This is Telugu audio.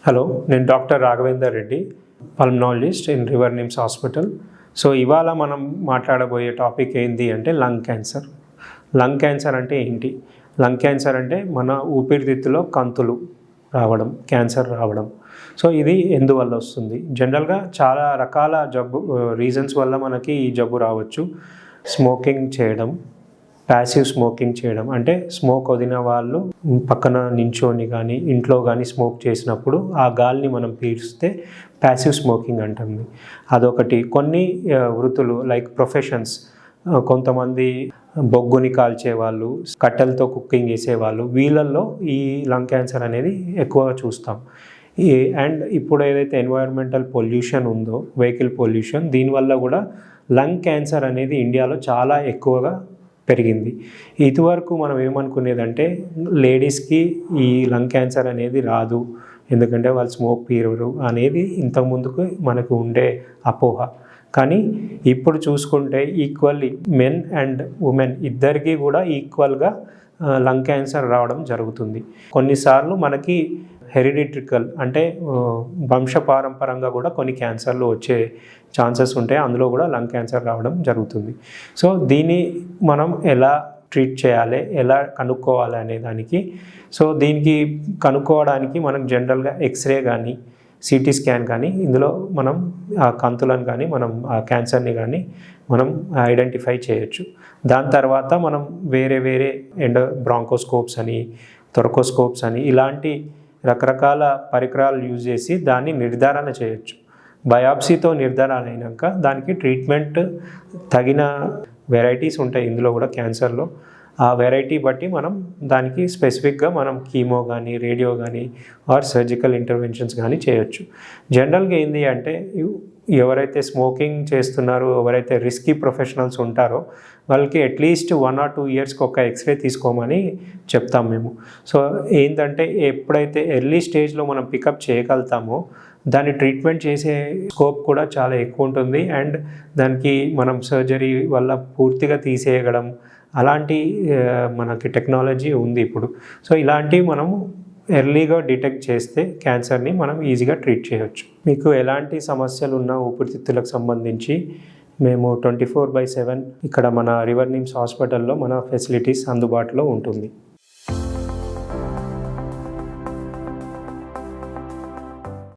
హలో, నేను doctor Raghavender Reddy, pulmonologist in river NIMS hospital. So ఇవాళ మనం మాట్లాడబోయే టాపిక్ ఏంటి అంటే లంగ్ క్యాన్సర్. లంగ్ క్యాన్సర్ అంటే ఏంటి? లంగ్ క్యాన్సర్ అంటే మన ఊపిరితిత్తులో కంతులు రావడం, క్యాన్సర్ రావడం. సో ఇది ఎందువల్ల వస్తుంది? జనరల్గా చాలా రకాల రీజన్స్ వల్ల మనకి ఈ జబ్బు రావచ్చు. స్మోకింగ్ చేయడం, ప్యాసివ్ స్మోకింగ్ చేయడం అంటే స్మోక్ వదిలిన వాళ్ళు పక్కన నించోని కానీ ఇంట్లో కానీ స్మోక్ చేసినప్పుడు ఆ గాలిని మనం పీల్స్తే ప్యాసివ్ స్మోకింగ్ అంటుంది. అదొకటి. కొన్ని వృత్తులు లైక్ ప్రొఫెషన్స్, కొంతమంది బొగ్గుని కాల్చేవాళ్ళు, కట్టెలతో కుకింగ్ చేసేవాళ్ళు, వీళ్ళల్లో ఈ లంగ్ క్యాన్సర్ అనేది ఎక్కువగా చూస్తాం. అండ్ ఇప్పుడు ఏదైతే ఎన్వైరన్మెంటల్ పొల్యూషన్ ఉందో, వెహికల్ పొల్యూషన్, దీనివల్ల కూడా లంగ్ క్యాన్సర్ అనేది ఇండియాలో చాలా ఎక్కువగా పెరిగింది. ఇదివరకు మనం ఏమనుకునేదంటే లేడీస్కి ఈ లంగ్ క్యాన్సర్ అనేది రాదు, ఎందుకంటే వాళ్ళు స్మోక్ పీరరు అనేది ఇంతకుముందుకు మనకు ఉండే అపోహ. కానీ ఇప్పుడు చూసుకుంటే ఈక్వల్లీ మెన్ అండ్ ఉమెన్ ఇద్దరికీ కూడా ఈక్వల్గా లంగ్ క్యాన్సర్ రావడం జరుగుతుంది. కొన్నిసార్లు మనకి హెరిడిట్రికల్ అంటే వంశపారంపరంగా కూడా కొన్ని క్యాన్సర్లు వచ్చే ఛాన్సెస్ ఉంటాయి. అందులో కూడా లంగ్ క్యాన్సర్ రావడం జరుగుతుంది. సో దీన్ని మనం ఎలా ట్రీట్ చేయాలి, ఎలా కనుక్కోవాలి అనే దానికి, సో దీనికి కనుక్కోవడానికి మనకు జనరల్గా ఎక్స్రే కానీ సిటీ స్కాన్ కానీ ఇందులో మనం ఆ కంతులను కానీ మనం ఆ క్యాన్సర్ని కానీ మనం ఐడెంటిఫై చేయొచ్చు. దాని తర్వాత మనం వేరే బ్రాంకోస్కోప్స్ అని, థొరకోస్కోప్స్ అని ఇలాంటి రకరకాల పరికరాలు యూజ్ చేసి దాన్ని నిర్ధారణ చేయొచ్చు. బయాప్సీతో నిర్ధారణ అయినాక దానికి ట్రీట్మెంట్ తగిన వెరైటీస్ ఉంటాయి ఇందులో కూడా క్యాన్సర్లో. ఆ వెరైటీ బట్టి మనం దానికి స్పెసిఫిక్గా మనం కీమో కానీ, రేడియో కానీ ఆర్ సర్జికల్ ఇంటర్వెన్షన్స్ కానీ చేయొచ్చు. జనరల్గా ఏంటి అంటే ఎవరైతే స్మోకింగ్ చేస్తున్నారో, ఎవరైతే రిస్కీ ప్రొఫెషనల్స్ ఉంటారో వాళ్ళకి అట్లీస్ట్ 1 or 2 yearsకి ఒక ఎక్స్రే తీసుకోమని చెప్తాం మేము. సో ఏంటంటే ఎప్పుడైతే ఎర్లీ స్టేజ్లో మనం పికప్ చేయగలుగుతామో దాన్ని ట్రీట్మెంట్ చేసే స్కోప్ కూడా చాలా ఎక్కువ ఉంటుంది. అండ్ దానికి మనం సర్జరీ వల్ల పూర్తిగా తీసేయగలం అలాంటి మనకి టెక్నాలజీ ఉంది ఇప్పుడు. సో ఇలాంటివి మనము ఎర్లీగా డిటెక్ట్ చేస్తే క్యాన్సర్ని మనం ఈజీగా ట్రీట్ చేయవచ్చు. మీకు ఎలాంటి సమస్యలు ఉన్న ఊపిరితిత్తులకు సంబంధించి మేము 24/7 ఇక్కడ మన రివర్ నిమ్స్ హాస్పిటల్లో మన ఫెసిలిటీస్ అందుబాటులో ఉంటుంది.